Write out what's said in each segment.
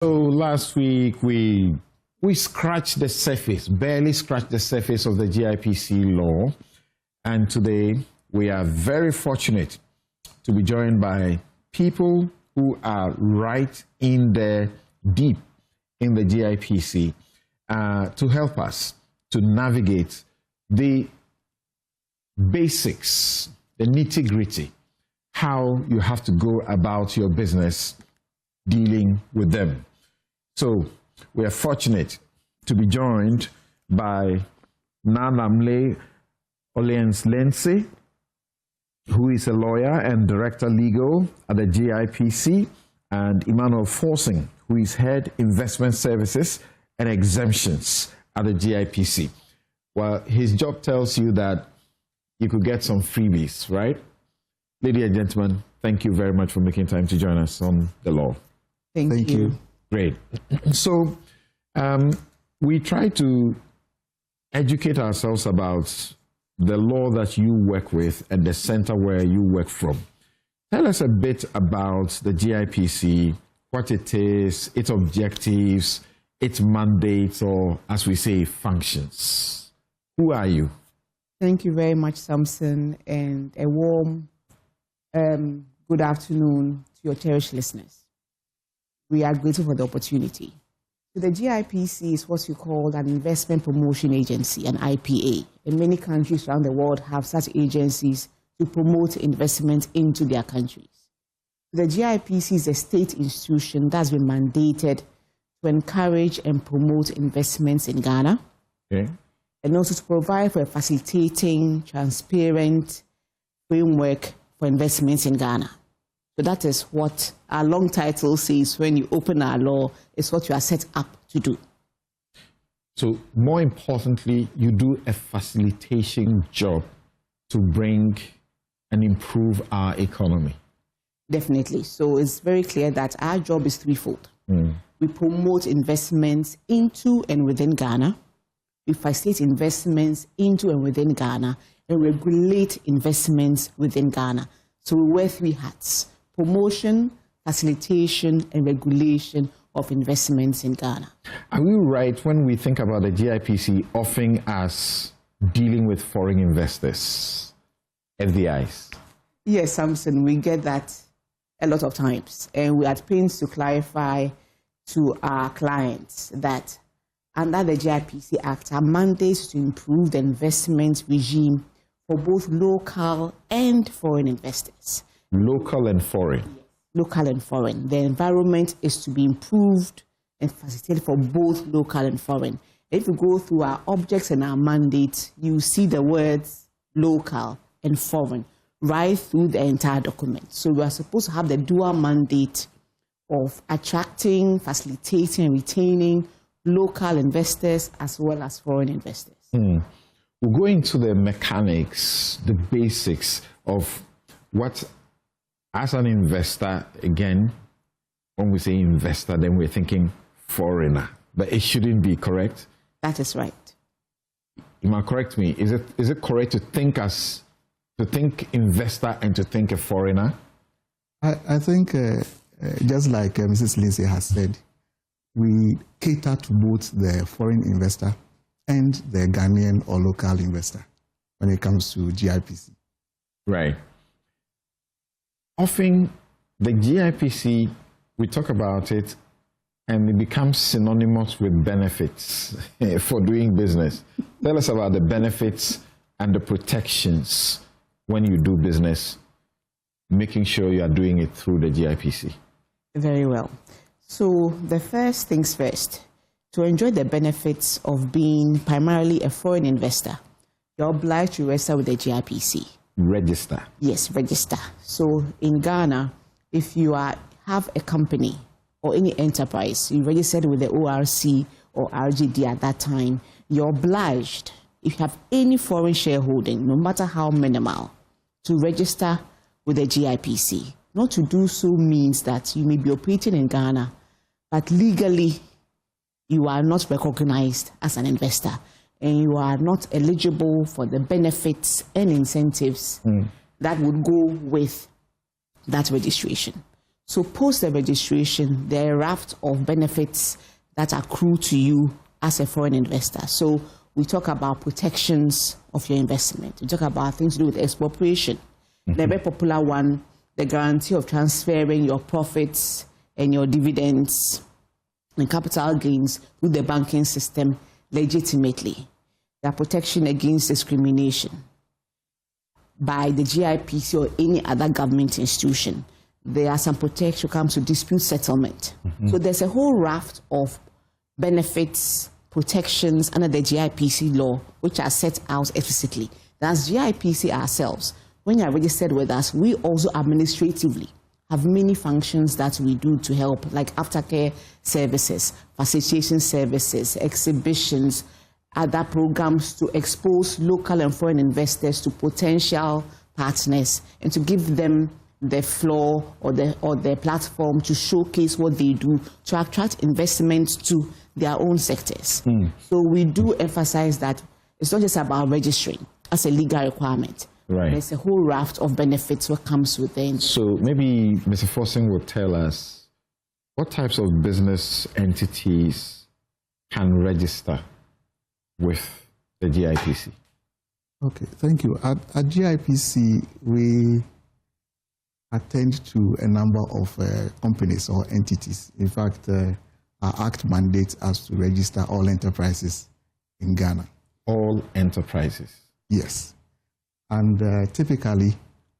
So last week we scratched the surface, barely scratched the surface of the GIPC law, and today we are very fortunate to be joined by people who are right in there, deep in the GIPC, to help us to navigate the basics, the nitty-gritty, how you have to go about your business dealing with them. So we are fortunate to be joined by Nanamle Oliens-Lense, who is a lawyer and director legal at the GIPC, and Emmanuel Forsing, who is head investment services and exemptions at the GIPC. Well, his job tells you that you could get some freebies, right? Ladies and gentlemen, thank you very much for making time to join us on The Law. Thank you. Great. So we try to educate ourselves about the law that you work with and the center where you work from. Tell us a bit about the GIPC, what it is, its objectives, its mandates, or as we say, functions. Who are you? Thank you very much, Samson, and a warm good afternoon to your cherished listeners. We are grateful for the opportunity. So the GIPC is what you call an investment promotion agency, an IPA. And many countries around the world have such agencies to promote investment into their countries. The GIPC is a state institution that's been mandated to encourage and promote investments in Ghana, Okay. and also to provide for a facilitating, transparent framework for investments in Ghana. So that is what our long title says when you open our law, is what you are set up to do. So more importantly, you do a facilitation job to bring and improve our economy. Definitely. So it's very clear that our job is threefold. We promote investments into and within Ghana. We facilitate investments into and within Ghana, and regulate investments within Ghana. So we wear three hats: promotion, facilitation, and regulation of investments in Ghana. Are we right when we think about the GIPC often as dealing with foreign investors, FDIs? Yes, Samson, we get that a lot of times. And we are at pains to clarify to our clients that under the GIPC Act, our mandate is to improve the investment regime for both local and foreign investors. Local and foreign. Local and foreign. The environment is to be improved and facilitated for both local and foreign. If you go through our objects and our mandate, you see the words local and foreign right through the entire document. So we are supposed to have the dual mandate of attracting, facilitating, and retaining local investors as well as foreign investors. We'll go into the mechanics, the basics of what, as an investor, again, when we say investor, then we're thinking foreigner, but it shouldn't be, correct? That is right. You might correct me. Is it correct to think investor and to think a foreigner? I think just like Mrs. Lindsay has said, we cater to both the foreign investor and the Ghanaian or local investor when it comes to GIPC. Right. Often the GIPC, we talk about it and it becomes synonymous with benefits for doing business. Tell us about the benefits and the protections when you do business, making sure you are doing it through the GIPC. Very well. So the first things first, to enjoy the benefits of being primarily a foreign investor, you're obliged to register with the GIPC. Register? Yes, register. So in Ghana, if you have a company or any enterprise, you registered with the ORC or RGD at that time, you're obliged, if you have any foreign shareholding, no matter how minimal, to register with the GIPC. Not to do so means that you may be operating in Ghana, but legally you are not recognized as an investor and you are not eligible for the benefits and incentives that would go with that registration. So post the registration, there are a raft of benefits that accrue to you as a foreign investor. So we talk about protections of your investment. We talk about things to do with expropriation. The very popular one, the guarantee of transferring your profits and your dividends and capital gains through the banking system legitimately. The protection against discrimination by the GIPC or any other government institution. There are some protections when it comes to dispute settlement. So there's a whole raft of benefits, protections under the GIPC law, which are set out explicitly. That's GIPC ourselves. When you are registered with us, we also administratively have many functions that we do to help, like aftercare services, facilitation services, exhibitions, other programs to expose local and foreign investors to potential partners and to give them the floor or the platform to showcase what they do to attract investments to their own sectors. So we do emphasize that it's not just about registering as a legal requirement. Right. There's a whole raft of benefits what comes within. So maybe Mr. Forsing will tell us what types of business entities can register with the GIPC. Okay, thank you. At GIPC, we attend to a number of companies or entities. In fact, our Act mandates us to register all enterprises in Ghana. All enterprises? Yes. And typically,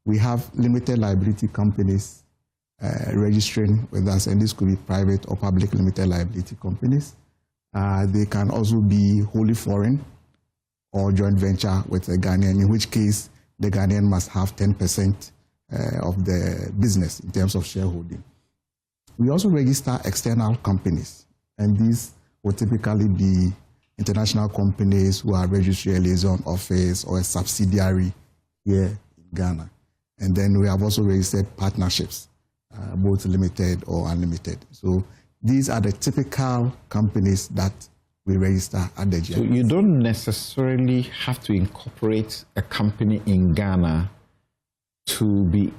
we have limited liability companies registering with us, and this could be private or public limited liability companies. They can also be wholly foreign or joint venture with a Ghanaian, in which case the Ghanaian must have 10% of the business in terms of shareholding. We also register external companies, and these will typically be international companies who are registry liaison office or a subsidiary here in Ghana. And then we have also registered partnerships, both limited or unlimited. So these are the typical companies that we register at the GIPC. So you don't necessarily have to incorporate a company in Ghana to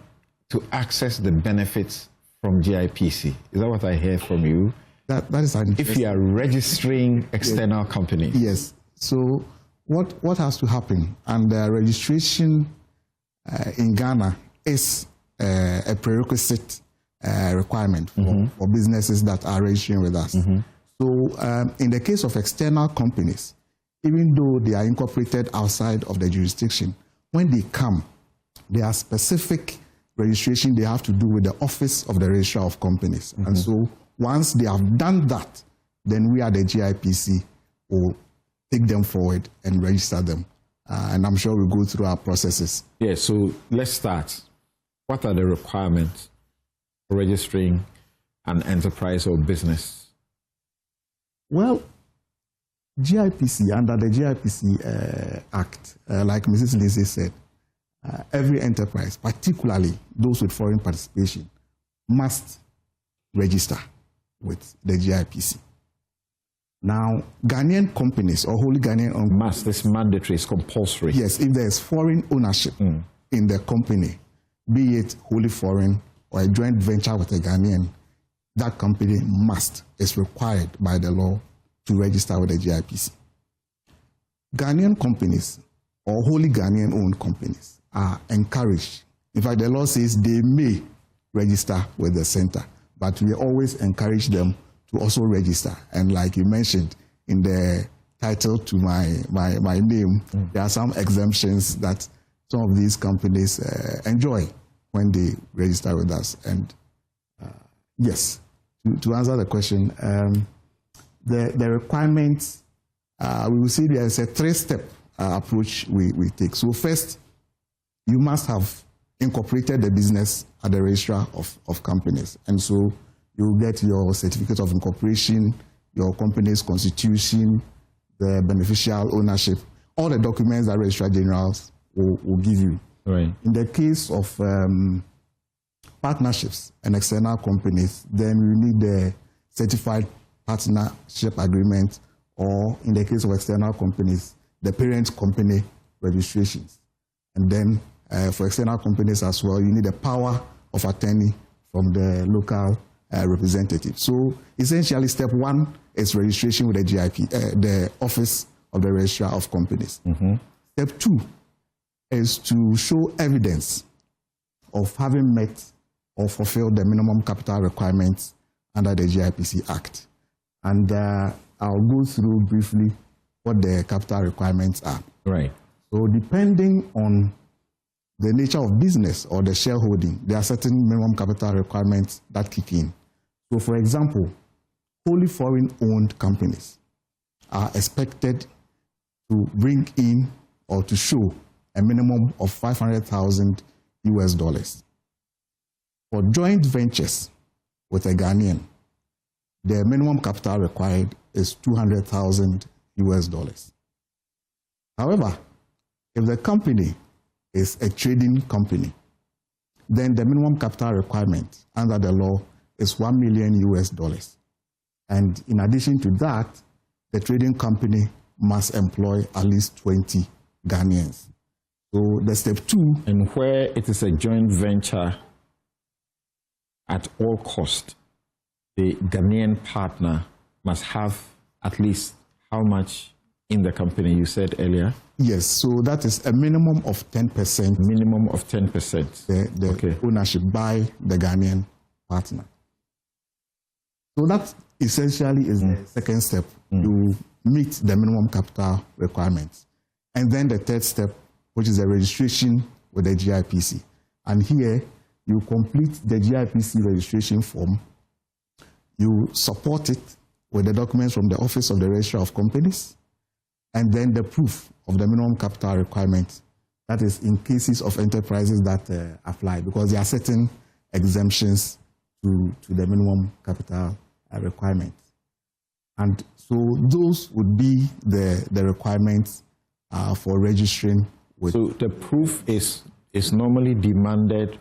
access the benefits from GIPC. Is that what I hear from you? That is if you are registering external companies. Yes. So what has to happen? And the registration in Ghana is a prerequisite requirement for businesses that are registering with us. So in the case of external companies, even though they are incorporated outside of the jurisdiction, when they come, there are specific registration they have to do with the Office of the Registrar of Companies. And so once they have done that, then we at the GIPC will take them forward and register them. And I'm sure we'll go through our processes. Yeah, so let's start. What are the requirements for registering an enterprise or business? Well, GIPC, under the GIPC Act, like Mrs. Lindsay said, every enterprise, particularly those with foreign participation, must register with the GIPC. Now, Ghanaian companies or wholly Ghanaian owned must, this mandatory, is compulsory. Yes, if there is foreign ownership in the company, be it wholly foreign or a joint venture with a Ghanaian, that company is required by the law to register with the GIPC. Ghanaian companies or wholly Ghanaian owned companies are encouraged. In fact, the law says they may register with the center, but we always encourage them to also register. And like you mentioned in the title to my name, there are some exemptions that some of these companies enjoy when they register with us. And yes, to answer the question, the requirements, we will see there is a three-step approach we take. So first, you must have incorporated the business at the registrar of companies. And so you get your certificate of incorporation, your company's constitution, the beneficial ownership, all the documents that registrar generals will give you. Right. In the case of partnerships and external companies, then we need the certified partnership agreement, or in the case of external companies, the parent company registrations. And then for external companies as well, you need a power of attorney from the local representative. So essentially, step one is registration with the the Office of the Registrar of Companies. Step two is to show evidence of having met or fulfilled the minimum capital requirements under the GIPC Act. And I'll go through briefly what the capital requirements are. Right. So depending on the nature of business or the shareholding, there are certain minimum capital requirements that kick in. So for example, wholly foreign-owned companies are expected to bring in or to show a minimum of $500,000 US. For joint ventures with a Ghanaian, the minimum capital required is $200,000 US. However, if the company is a trading company, then the minimum capital requirement under the law is $1 million US. And in addition to that, the trading company must employ at least 20 Ghanaians. So the step two. And where it is a joint venture, at all cost, the Ghanaian partner must have at least how much in the company you said earlier? Yes, so that is a minimum of 10%. Minimum of 10%. The ownership by the Ghanaian partner. So that essentially is the second step. You meet the minimum capital requirements. And then the third step, which is the registration with the GIPC. And here, you complete the GIPC registration form, you support it with the documents from the Office of the Registrar of Companies, and then the proof of the minimum capital requirement. That is in cases of enterprises that apply, because there are certain exemptions to the minimum capital requirement. And so those would be the requirements for registering with. So the proof is normally demanded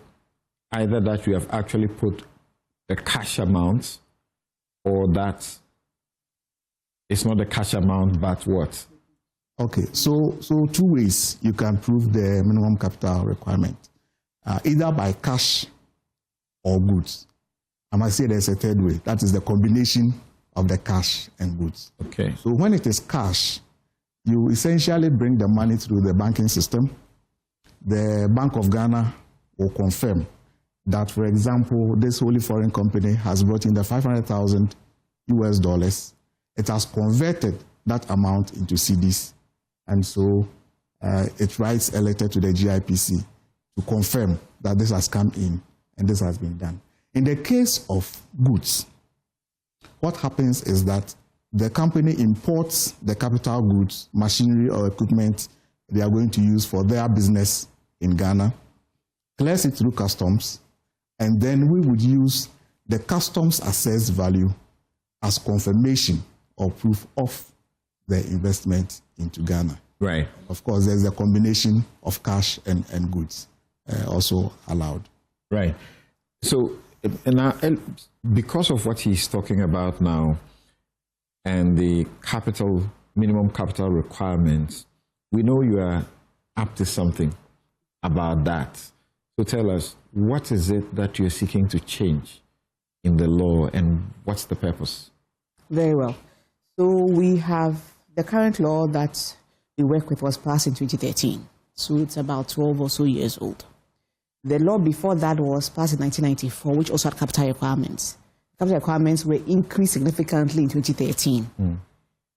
either that you have actually put the cash amount, or that it's not the cash amount, but what? Okay, so two ways you can prove the minimum capital requirement, either by cash or goods. I must say there's a third way, that is the combination of the cash and goods. Okay. So when it is cash, you essentially bring the money through the banking system. The Bank of Ghana will confirm that, for example, this wholly foreign company has brought in the $500,000 US. It has converted that amount into cedis, and so it writes a letter to the GIPC to confirm that this has come in and this has been done. In the case of goods, what happens is that the company imports the capital goods, machinery or equipment they are going to use for their business in Ghana, clears it through customs, and then we would use the customs assessed value as confirmation or proof of the investment into Ghana. Right. Of course, there's a combination of cash and goods also allowed. Right. So, and because of what he's talking about now and the minimum capital requirements, we know you are up to something about that. So tell us, what is it that you're seeking to change in the law, and what's the purpose? Very well. So we have the current law that we work with was passed in 2013. So it's about 12 or so years old. The law before that was passed in 1994, which also had capital requirements. Capital requirements were increased significantly in 2013.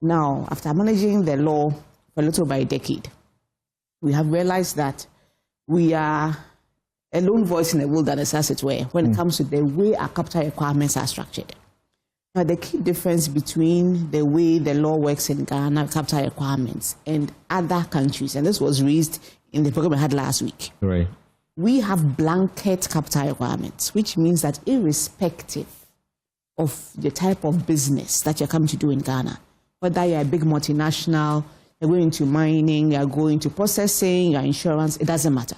Now, after managing the law for a little over a decade, we have realized that we are a lone voice in the wilderness, as it were, when it comes to the way our capital requirements are structured. Now, the key difference between the way the law works in Ghana, capital requirements, and other countries, and this was raised in the program I had last week. Right. We have blanket capital requirements, which means that irrespective of the type of business that you're coming to do in Ghana, whether you're a big multinational, you're going to mining, you're going to processing, your insurance, it doesn't matter.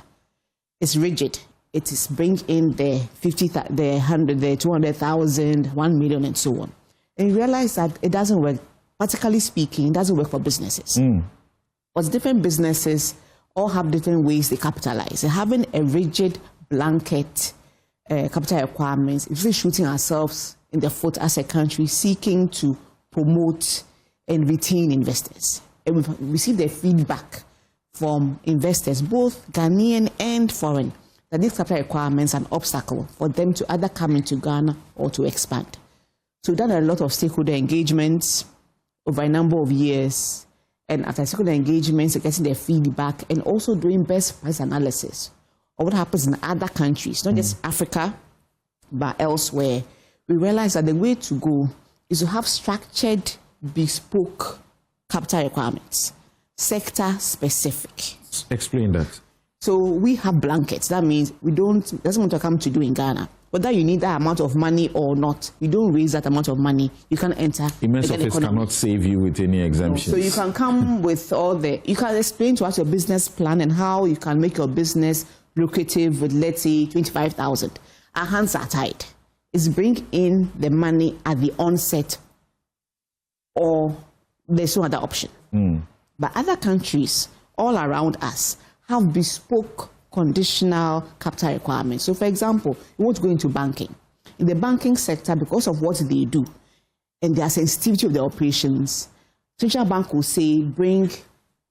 It's rigid. It is bring in the 50, the 100, the 200,000, 1 million, and so on. And you realize that it doesn't work. Practically speaking, it doesn't work for businesses. But different businesses all have different ways they capitalize. Having a rigid blanket capital requirements, if we're shooting ourselves in the foot as a country seeking to promote and retain investors. And we've received the feedback from investors, both Ghanaian and foreign, that these capital requirements are an obstacle for them to either come into Ghana or to expand. So we've done a lot of stakeholder engagements over a number of years, and after stakeholder engagements, getting their feedback and also doing best practice analysis of what happens in other countries, not just Africa, but elsewhere. We realize that the way to go is to have structured, bespoke capital requirements, sector specific. Explain that. So we have blankets. That means it doesn't want to come to do in Ghana. Whether you need that amount of money or not, you don't raise that amount of money, you can enter. Immense office cannot save you with any exemptions. So you can come with you can explain to us your business plan and how you can make your business lucrative with, let's say, 25,000. Our hands are tied. It's bring in the money at the onset, or there's no other option. But other countries all around us have bespoke conditional capital requirements. So, for example, you want to go into banking. In the banking sector, because of what they do and their sensitivity of their operations, Central Bank will say, bring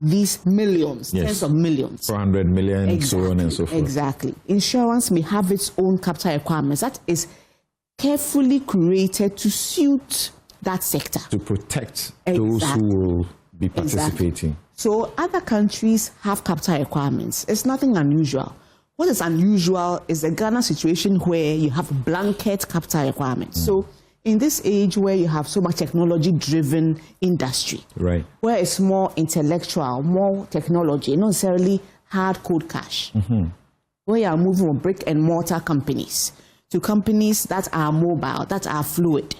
these millions, tens of millions. 400 million, exactly, so on and so forth. Exactly. Insurance may have its own capital requirements. That is carefully curated to suit that sector. To protect those who will be participating. Exactly. So other countries have capital requirements. It's nothing unusual. What is unusual is the Ghana situation where you have blanket capital requirements. So in this age where you have so much technology-driven industry, right, where it's more intellectual, more technology, not necessarily hard code cash, where you are moving from brick and mortar companies to companies that are mobile, that are fluid.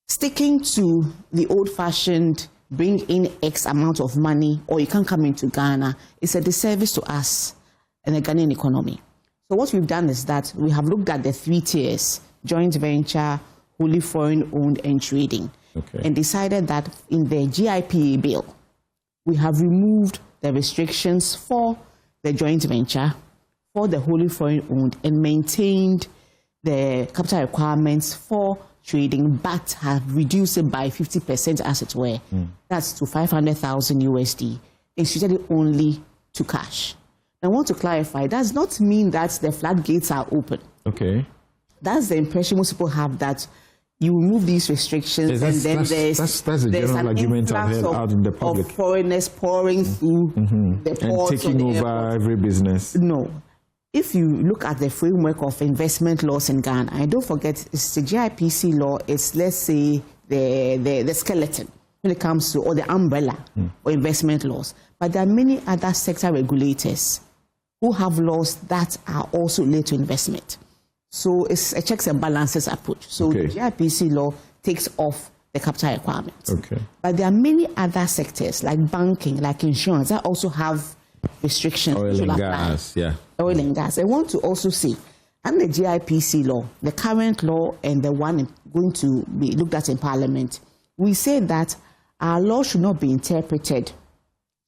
Sticking to the old-fashioned bring in X amount of money or you can't come into Ghana is a disservice to us and the Ghanaian economy. So what we've done is that we have looked at the 3 tiers, joint venture, wholly foreign owned and trading, and decided that in the GIPA bill, we have removed the restrictions for the joint venture, for the wholly foreign owned, and maintained the capital requirements for trading, but have reduced it by 50% as it were. That's to 500,000 USD, instituted only to cash. I want to clarify, that does not mean that the floodgates are open. Okay. That's the impression most people have, that you remove these restrictions and then that's the general argument I've heard out in the public. Of foreigners pouring through the ports and taking over every business. No. If you look at the framework of investment laws in Ghana, and don't forget, it's the GIPC law, it's, let's say, the skeleton when it comes to, or the umbrella or investment laws. But there are many other sector regulators who have laws that are also related to investment. So it's a checks and balances approach. So the GIPC law takes off the capital requirements. But there are many other sectors like banking, like insurance, that also have restrictions. Oil and gas, Oil and gas. I want to also say, under the GIPC law, the current law and the one going to be looked at in Parliament, we say that our law should not be interpreted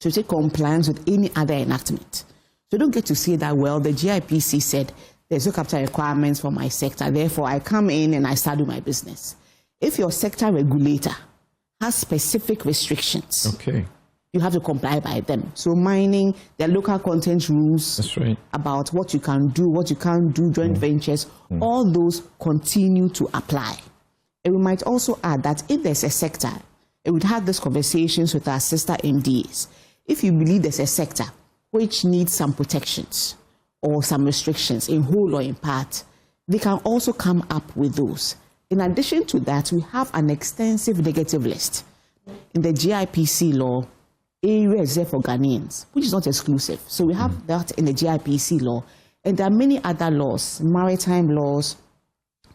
to take compliance with any other enactment. So don't get to say that, well, the GIPC said there's no capital requirements for my sector, therefore I come in and I start doing my business. If your sector regulator has specific restrictions, you have to comply by them. So mining, their local content rules, that's right, about what you can do, what you can't do, joint ventures, all those continue to apply. And we might also add that if there's a sector, and we'd have these conversations with our sister MDs, if you believe there's a sector which needs some protections or some restrictions in whole or in part, they can also come up with those. In addition to that, we have an extensive negative list. In the GIPC law, area is there for Ghanaians, which is not exclusive. So we have that in the GIPC law. And there are many other laws, maritime laws,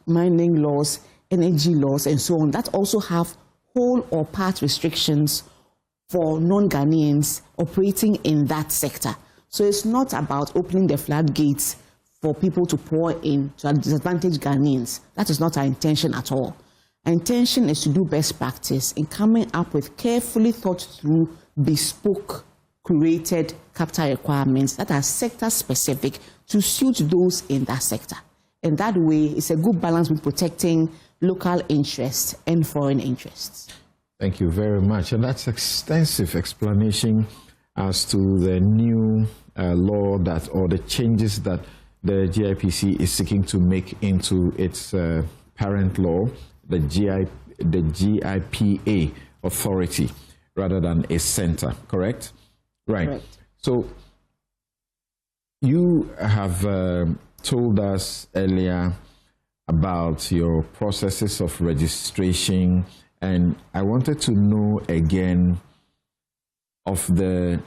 mining laws, energy laws, and so on, that also have whole or part restrictions for non-Ghanaians operating in that sector. So it's not about opening the floodgates for people to pour in to disadvantage Ghanaians. That is not our intention at all. Our intention is to do best practice in coming up with carefully thought through, bespoke, curated capital requirements that are sector specific to suit those in that sector. And that way, it's a good balance with protecting local interests and foreign interests. Thank you very much. And that's extensive explanation as to the new law that, or the changes that the GIPC is seeking to make into its parent law, the GIPA authority, rather than a center, correct? Right. Correct. So you have told us earlier about your processes of registration, and I wanted to know again of the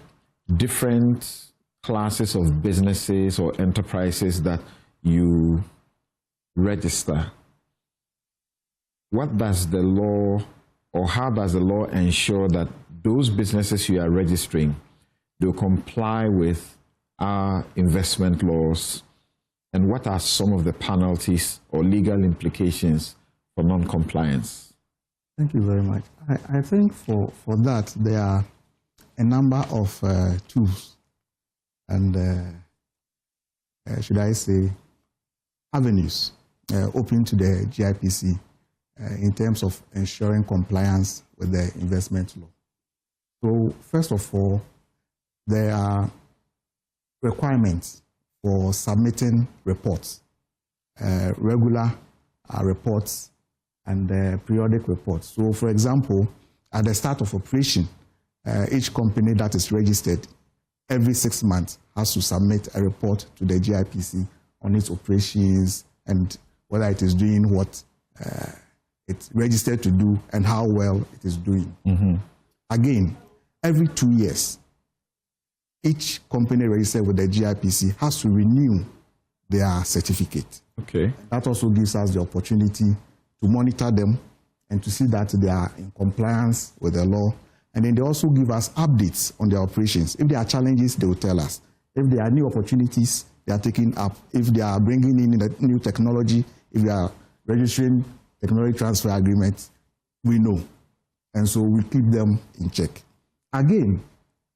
different classes of businesses or enterprises that you register. What does the law, or how does the law ensure that those businesses you are registering do comply with our investment laws, and what are some of the penalties or legal implications for non-compliance? Thank you very much. I think for that, there are a number of tools and, should I say, avenues open to the GIPC in terms of ensuring compliance with the investment law. So, first of all, there are requirements for submitting reports, regular reports and periodic reports. So, for example, at the start of operation, each company that is registered every 6 months has to submit a report to the GIPC on its operations and whether it is doing what it's registered to do and how well it is doing. Mm-hmm. Again, every 2 years, each company registered with the GIPC has to renew their certificate. Okay. That also gives us the opportunity to monitor them and to see that they are in compliance with the law. And then they also give us updates on their operations. If there are challenges, they will tell us. If there are new opportunities, they are taking up. If they are bringing in the new technology, if they are registering technology transfer agreements, we know. And so we keep them in check. Again,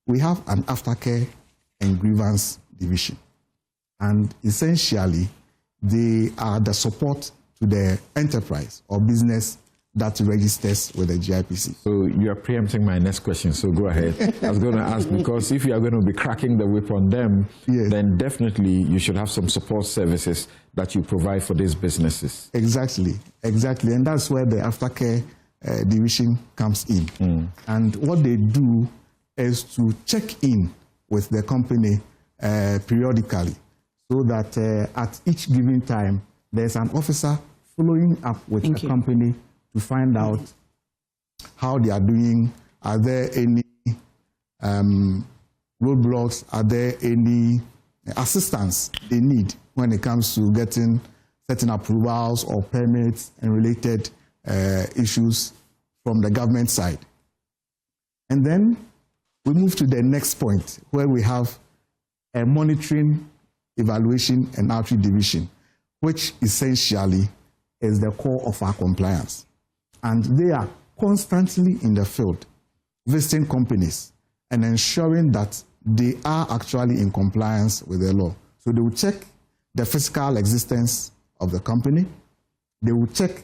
we have an aftercare and grievance division. And essentially, they are the support to the enterprise or business that registers with the GIPC. So you are preempting my next question, so go ahead. I was going to ask, because if you are going to be cracking the whip on them, yes, then definitely you should have some support services that you provide for these businesses. Exactly. And that's where the aftercare division comes in. Mm. And what they do is to check in with the company periodically, so that at each given time, there's an officer following up with the company to find out how they are doing. Are there any roadblocks? Are there any assistance they need when it comes to getting certain approvals or permits and related issues from the government side? And then we move to the next point, where we have a monitoring, evaluation, and outreach division, which essentially is the core of our compliance. And they are constantly in the field, visiting companies and ensuring that they are actually in compliance with the law. So they will check the physical existence of the company. They will check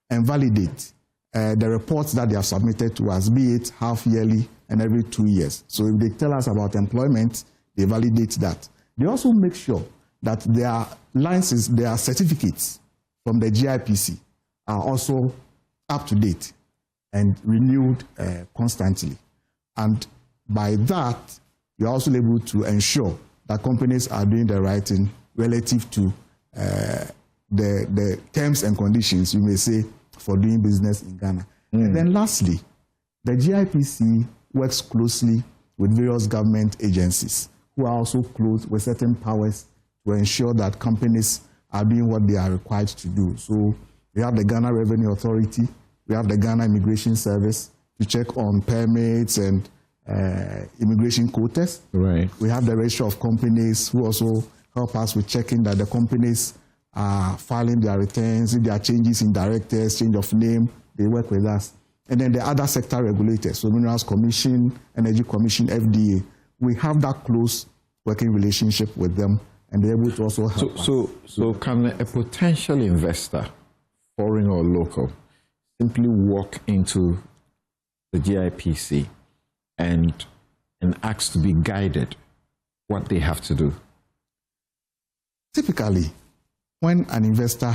and validate the reports that they have submitted to us, be it half yearly and every 2 years. So if they tell us about employment, they validate that. They also make sure that their licenses, their certificates from the GIPC are also up to date and renewed constantly. And by that, you're also able to ensure that companies are doing the right thing relative to the terms and conditions, you may say, for doing business in Ghana. Mm. And then lastly, the GIPC works closely with various government agencies who are also close with certain powers to ensure that companies are doing what they are required to do. So we have the Ghana Revenue Authority, we have the Ghana Immigration Service to check on permits and immigration quotas. Right. We have the Registry of Companies who also help us with checking that the companies are filing their returns. If there are changes in directors, change of name, they work with us. And then the other sector regulators, so Minerals Commission, Energy Commission, FDA, we have that close working relationship with them, and they're able to also help us. So can a potential investor, foreign or local, simply walk into the GIPC and ask to be guided what they have to do? Typically, when an investor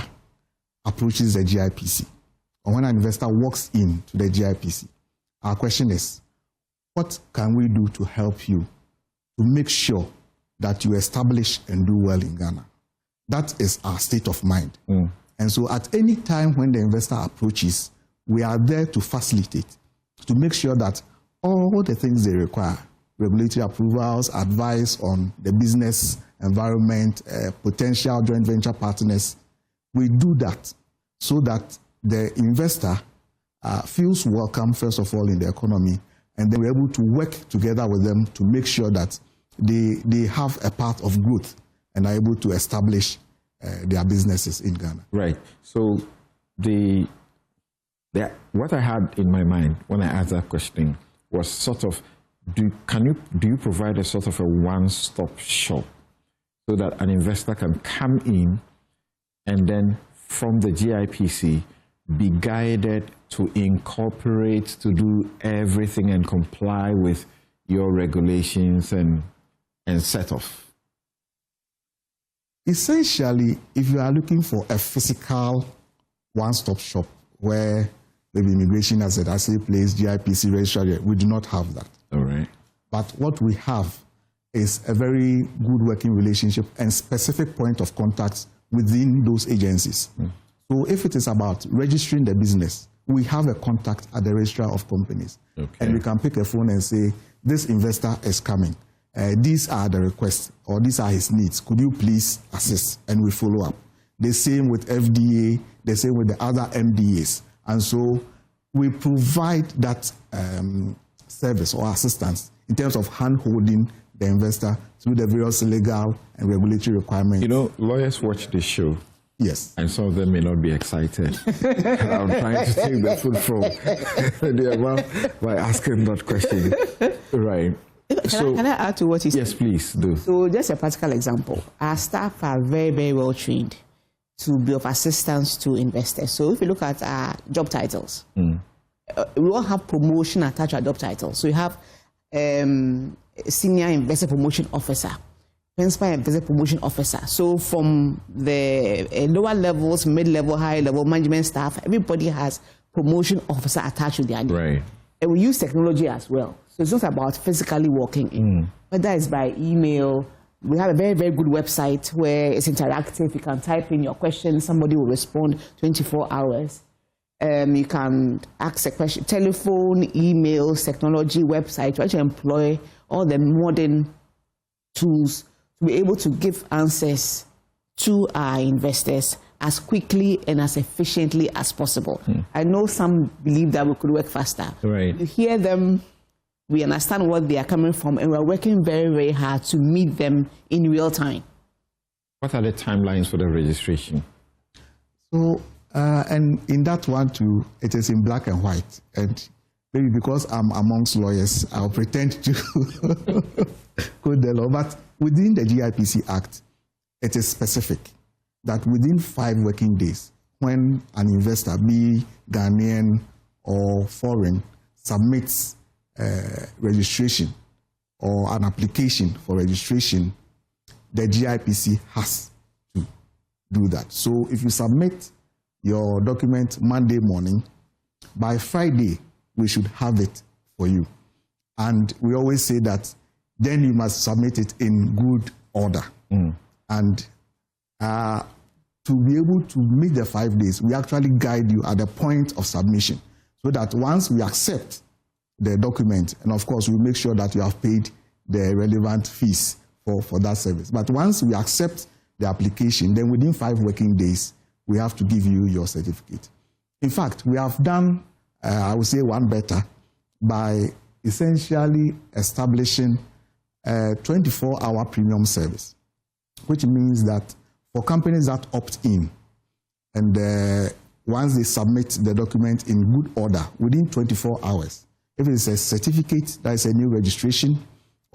approaches the GIPC, or when an investor walks into the GIPC, our question is, what can we do to help you to make sure that you establish and do well in Ghana? That is our state of mind. And so at any time when the investor approaches, we are there to facilitate, to make sure that all the things they require, regulatory approvals, advice on the business environment, potential joint venture partners, we do that so that the investor feels welcome, first of all, in the economy, and then we're able to work together with them to make sure that they have a path of growth and are able to establish their businesses in Ghana. Right. So what I had in my mind when I asked that question was sort of, do you provide a sort of a one-stop shop so that an investor can come in and then from the GIPC be guided to incorporate, to do everything and comply with your regulations and set off? Essentially, if you are looking for a physical one-stop shop where maybe immigration as an assay place, GIPC registrar, we do not have that. All right. But what we have is a very good working relationship and specific point of contact within those agencies. So if it is about registering the business, we have a contact at the registrar of companies. Okay. And we can pick a phone and say, this investor is coming. These are the requests, or these are his needs. Could you please assist? And we follow up. The same with FDA, the same with the other MDAs. And so we provide that service or assistance in terms of hand-holding the investor through the various legal and regulatory requirements. You know, lawyers watch this show. Yes. And some of them may not be excited. I'm trying to take the foot from their mouth by asking that question. Right. Can I add to what you said? Yes, please do. So just a practical example. Our staff are very, very well trained to be of assistance to investors. So if you look at our job titles, we all have promotion attached to our job titles. So you have Senior Investor Promotion Officer, Principal Investor Promotion Officer. So from the lower levels, mid-level, high-level management staff, everybody has promotion officer attached to their name. Right. And we use technology as well. So it's not about physically walking in. Whether it's by email, we have a very, very good website where it's interactive. You can type in your question, somebody will respond 24 hours. You can ask a question, telephone, emails, technology, website, to actually employ all the modern tools to be able to give answers to our investors as quickly and as efficiently as possible. I know some believe that we could work faster. Right. You hear them, we understand what they are coming from, and we're working very, very hard to meet them in real time. What are the timelines for the registration? So, and in that one too, it is in black and white. And maybe because I'm amongst lawyers, I'll pretend to quote the law. But within the GIPC Act, it is specific that within 5 working days, when an investor, be Ghanaian or foreign, submits registration or an application for registration, the GIPC has to do that. So if you submit your document Monday morning, by Friday, we should have it for you. And we always say that then you must submit it in good order. And to be able to meet the 5 days, we actually guide you at the point of submission so that once we accept the document, and of course, we make sure that you have paid the relevant fees for that service. But once we accept the application, then within 5 working days, we have to give you your certificate. In fact, we have done, I would say, one better by essentially establishing a 24-hour premium service, which means that for companies that opt in, and once they submit the document in good order, within 24 hours, if it's a certificate, that is a new registration,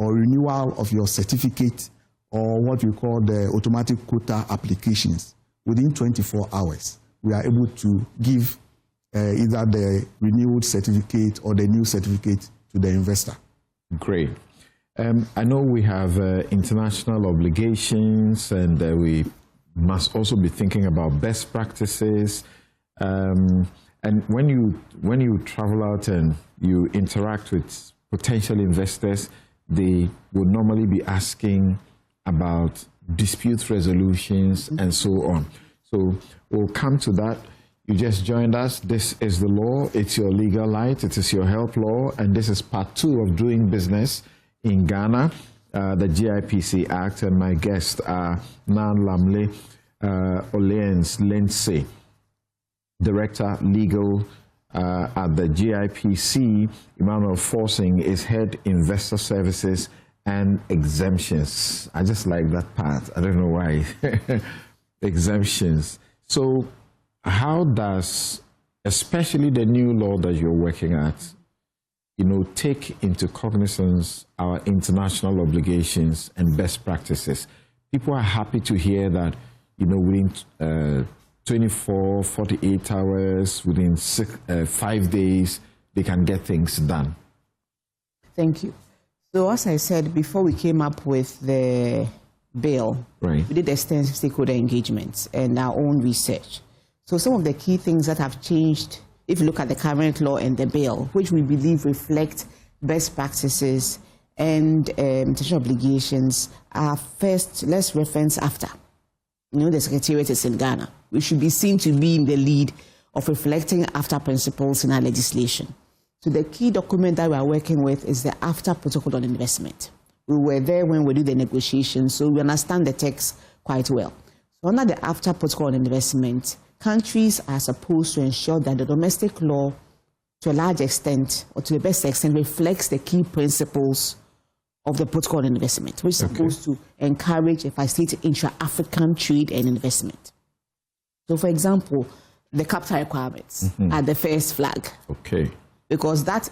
or renewal of your certificate or what we call the automatic quota applications within 24 hours. We are able to give either the renewed certificate or the new certificate to the investor. Great. I know we have international obligations, and we must also be thinking about best practices. And when you travel out and you interact with potential investors, they would normally be asking about dispute resolutions and so on. So we'll come to that. You just joined us. This is the law. It's your legal light. It is your health law. And this is part 2 of doing business in Ghana, the GIPC Act. And my guests are Nan Lamle Oleans Lindsay, Director Legal at the GIPC. Emmanuel Forsing is Head Investor Services and Exemptions. I just like that part. I don't know why. Exemptions. So how does, especially the new law that you're working at, take into cognizance our international obligations and best practices? People are happy to hear that, within 24, 48 hours, within 5 days, they can get things done. Thank you. So as I said, before we came up with the bill, right, we did extensive stakeholder engagements and our own research. So some of the key things that have changed, if you look at the current law and the bill, which we believe reflect best practices and international obligations, are first, let's reference AFTA. The Secretariat is in Ghana. We should be seen to be in the lead of reflecting AFTA principles in our legislation. So the key document that we are working with is the AFTA Protocol on Investment. We were there when we did the negotiations, so we understand the text quite well. So under the AFTA Protocol on Investment, countries are supposed to ensure that the domestic law, to a large extent, or to the best extent, reflects the key principles of the Protocol on Investment, which is supposed to encourage, if I state, intra-African trade and investment. So, for example, the capital requirements are the first flag. Okay. Because that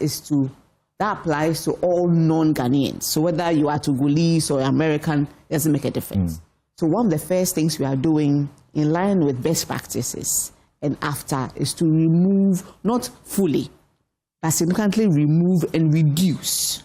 applies to all non-Ghanaians. So whether you are Togolese or American, it doesn't make a difference. So one of the first things we are doing in line with best practices and AFTA is to remove, not fully, but significantly remove and reduce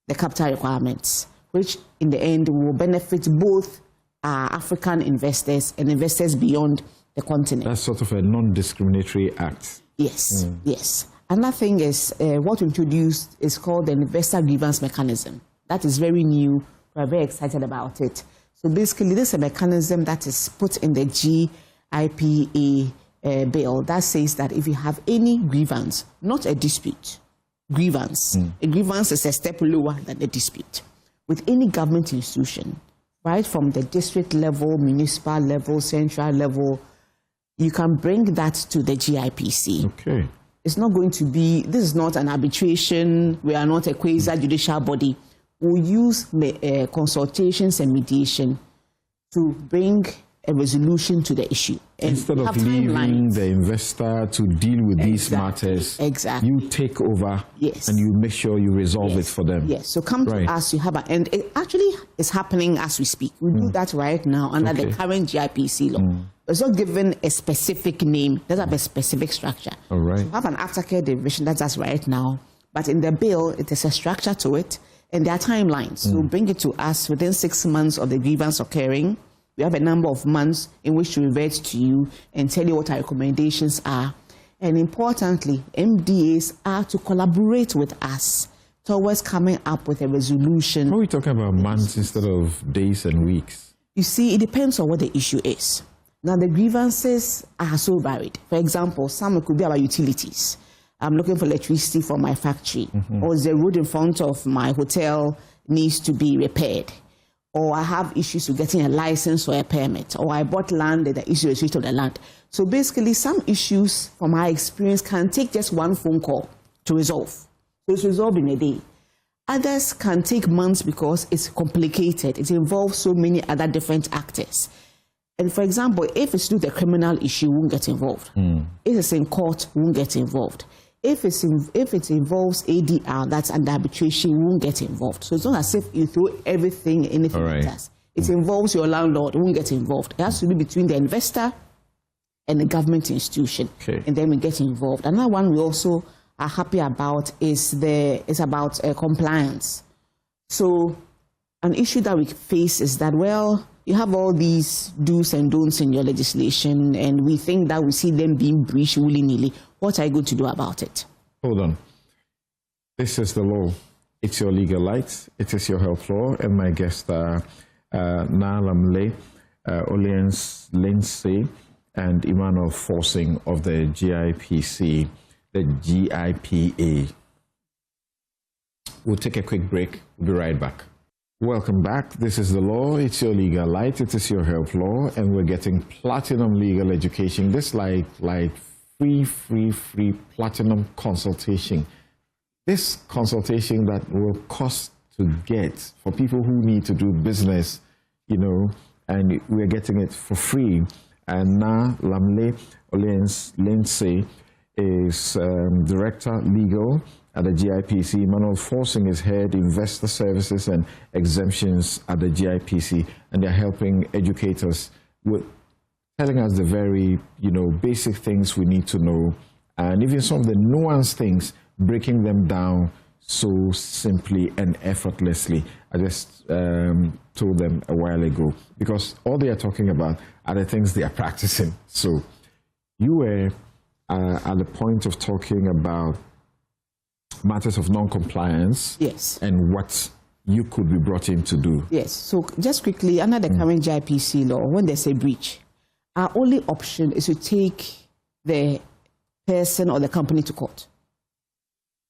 the capital requirements, which in the end will benefit both African investors and investors beyond the continent. That's sort of a non-discriminatory act. Yes, yes. Another thing is what we introduced is called the Investor Grievance Mechanism. That is very new. We're very excited about it. So basically, this is a mechanism that is put in the GIPA bill that says that if you have any grievance, not a dispute, grievance. A grievance is a step lower than a dispute. With any government institution, right from the district level, municipal level, central level, you can bring that to the GIPC. Okay. It's not going to be, this is not an arbitration, we are not a quasi-judicial body. We'll use consultations and mediation to bring a resolution to the issue. And instead of leaving the investor to deal with these matters, you take over and you make sure you resolve it for them. Yes, so come to us, you have and it actually is happening as we speak. We do that right now under the current GIPC law. It's not given a specific name, it doesn't have a specific structure. All right. So we have an aftercare division that's us right now, but in the bill, it is a structure to it, and there are timelines. So bring it to us within 6 months of the grievance occurring. We have a number of months in which to revert to you and tell you what our recommendations are. And importantly, MDAs are to collaborate with us towards coming up with a resolution. Why are we talking about months instead of days and weeks? You see, it depends on what the issue is. Now, the grievances are so varied. For example, some could be about utilities. I'm looking for electricity for my factory, or the road in front of my hotel needs to be repaired, or I have issues with getting a license or a permit, or I bought land and the issue is of the land. So basically, some issues from my experience can take just one phone call to resolve. So it's resolved in a day. Others can take months because it's complicated. It involves so many other different actors. And for example, if it's to do the criminal issue, we won't get involved. If it's in court, we won't get involved. if it involves ADR, that's under arbitration, we won't get involved. So it's not as if you throw everything in anything like that. It involves your landlord, we won't get involved. It has to be between the investor and the government institution, and then we get involved. Another one we also are happy about is about compliance. So an issue that we face is that, well, you have all these do's and don'ts in your legislation, and we think that we see them being breached willy-nilly. What are you going to do about it? Hold on. This is the law. It's your legal light. It is your health law. And my guests are Nalamle, Oliens Lindsay, and Emmanuel Forsing of the GIPC, the GIPA. We'll take a quick break. We'll be right back. Welcome back. This is the law. It's your legal light. It is your health law. And we're getting platinum legal education. This like free platinum consultation. This consultation that will cost to get for people who need to do business, you know, and we're getting it for free. And now Lamle Oliens Lindsay is Director Legal at the GIPC. Emmanuel Forsing is Head Investor Services and Exemptions at the GIPC, and they're helping educators with telling us the very, basic things we need to know, and even some of the nuanced things, breaking them down so simply and effortlessly. I just told them a while ago, because all they are talking about are the things they are practicing. So you were at the point of talking about matters of non-compliance, yes, and what you could be brought in to do. Yes. So just quickly, under the current GIPC law, when there's a breach, our only option is to take the person or the company to court.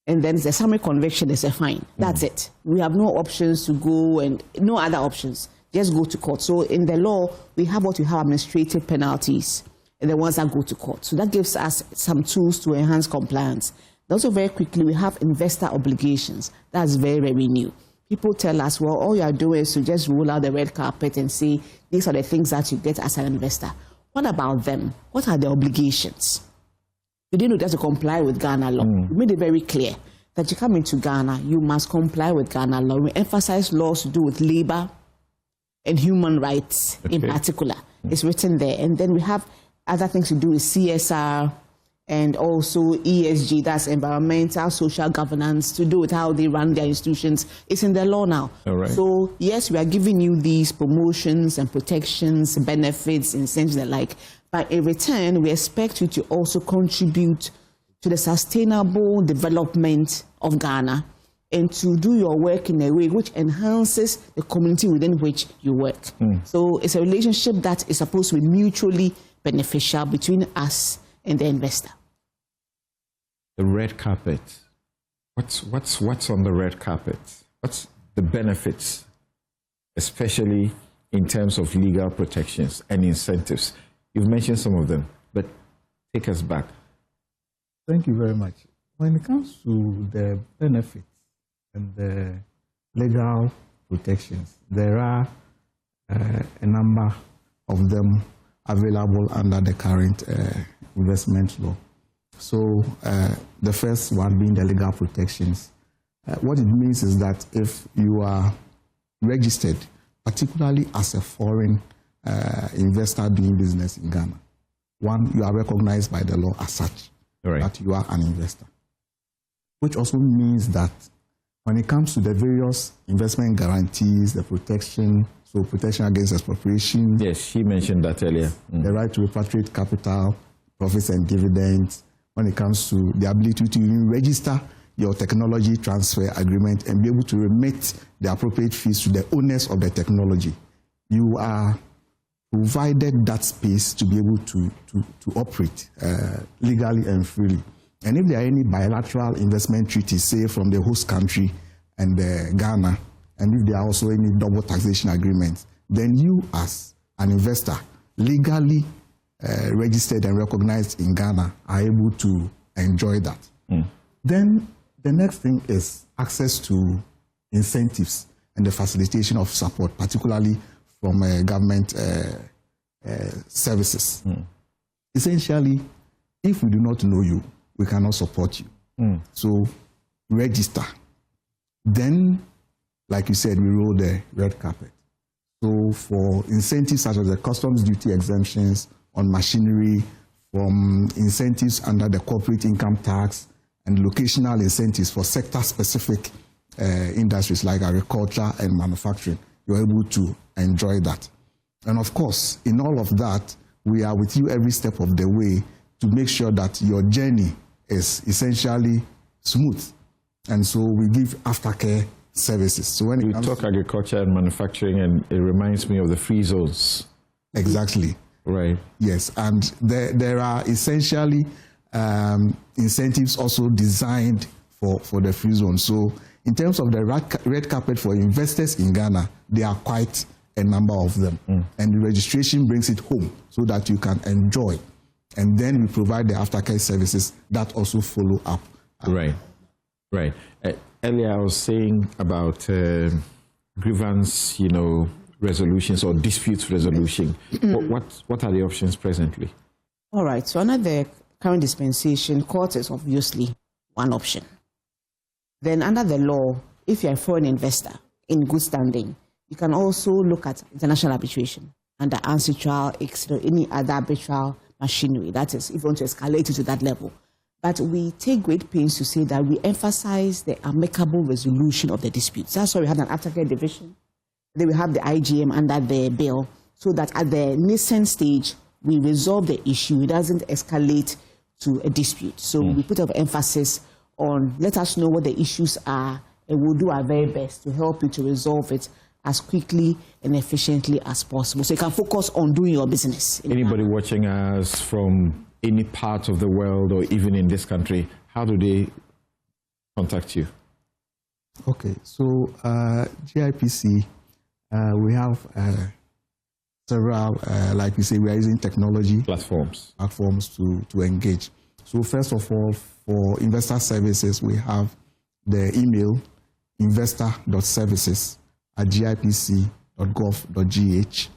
And then the summary conviction is a fine. That's it. We have no options to go, and no other options. Just go to court. So in the law, we have what we have administrative penalties, and the ones that go to court. So that gives us some tools to enhance compliance. Also, very quickly, we have investor obligations. That's very, very new. People tell us, well, all you are doing is to just roll out the red carpet and say, these are the things that you get as an investor. What about them? What are the obligations? You didn't know that to comply with Ghana law. We made it very clear that you come into Ghana, you must comply with Ghana law. We emphasize laws to do with labor and human rights in particular. It's written there. And then we have other things to do with CSR, and also ESG, that's environmental, social governance, to do with how they run their institutions. It's in the law now. All right. So, yes, we are giving you these promotions and protections, benefits, incentives and the like. But in return, we expect you to also contribute to the sustainable development of Ghana, and to do your work in a way which enhances the community within which you work. So it's a relationship that is supposed to be mutually beneficial between us and the investor. The red carpet. What's on the red carpet? What's the benefits, especially in terms of legal protections and incentives? You've mentioned some of them, but take us back. Thank you very much. When it comes to the benefits and the legal protections, there are a number of them available under the current investment law. So the first one being the legal protections. What it means is that if you are registered, particularly as a foreign investor doing business in Ghana, one, you are recognized by the law as such, that you are an investor. Which also means that when it comes to the various investment guarantees, the protection, so protection against expropriation. Yes, she mentioned that earlier. The right to repatriate capital, profits and dividends. When it comes to the ability to register your technology transfer agreement and be able to remit the appropriate fees to the owners of the technology, you are provided that space to be able to operate legally and freely. And if there are any bilateral investment treaties, say from the host country and Ghana, and if there are also any double taxation agreements, then you as an investor, legally registered and recognized in Ghana, are able to enjoy that. Then the next thing is access to incentives and the facilitation of support, particularly from government services. Essentially, if we do not know you, we cannot support you. So register. Then, like you said, we roll the red carpet. So for incentives such as the customs duty exemptions on machinery, from incentives under the corporate income tax, and locational incentives for sector-specific industries like agriculture and manufacturing, you're able to enjoy that. And of course, in all of that, we are with you every step of the way to make sure that your journey is essentially smooth. And so we give aftercare services. So when you talk agriculture and manufacturing, and it reminds me of the free zones. Exactly. Right. Yes, and there are essentially incentives also designed for the free zone. So in terms of the red carpet for investors in Ghana, there are quite a number of them. And the registration brings it home so that you can enjoy. And then we provide the aftercare services that also follow up. Right, right. Earlier I was saying about grievance, resolutions or dispute resolution. What are the options presently? All right, so under the current dispensation, court is obviously one option. Then under the law, if you're a foreign investor in good standing, you can also look at international arbitration under ancestral, any other arbitral machinery. That is, if you want to escalate it to that level. But we take great pains to say that we emphasize the amicable resolution of the disputes. That's why we have an aftercare division. Then we have the IGM under the bill, so that at the nascent stage, we resolve the issue. It doesn't escalate to a dispute. So we put an emphasis on, let us know what the issues are, and we'll do our very best to help you to resolve it as quickly and efficiently as possible. So you can focus on doing your business. Anybody watching us from any part of the world or even in this country, how do they contact you? Okay, so GIPC, we have several, like we say, we are using technology platforms to engage. So first of all, for investor services, we have the email investor.services@gipc.gov.gh.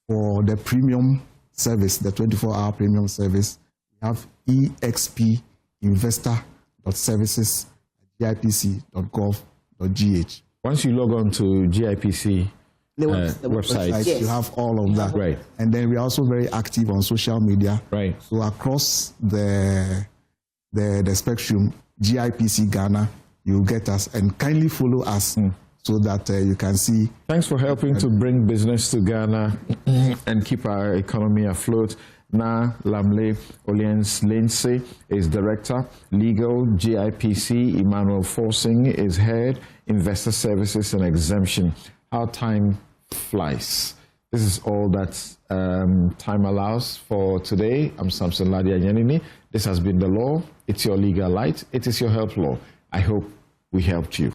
For the premium service, the 24-hour premium service, we have expinvestor.services@gipc.gov.gh. Once you log on to GIPC, the website, yes, you have all of that. Right. And then we're also very active on social media. Right. So across the spectrum, GIPC Ghana, you'll get us, and kindly follow us so that you can see. Thanks for helping to bring business to Ghana and keep our economy afloat. Na Lamle Oliens Lindsay is Director, Legal, GIPC. Emmanuel Forsing is Head, Investor Services and Exemption. How time flies. This is all that time allows for today. I'm Samson Ladia Yanini. This has been The Law. It's your legal light. It is your help law. I hope we helped you.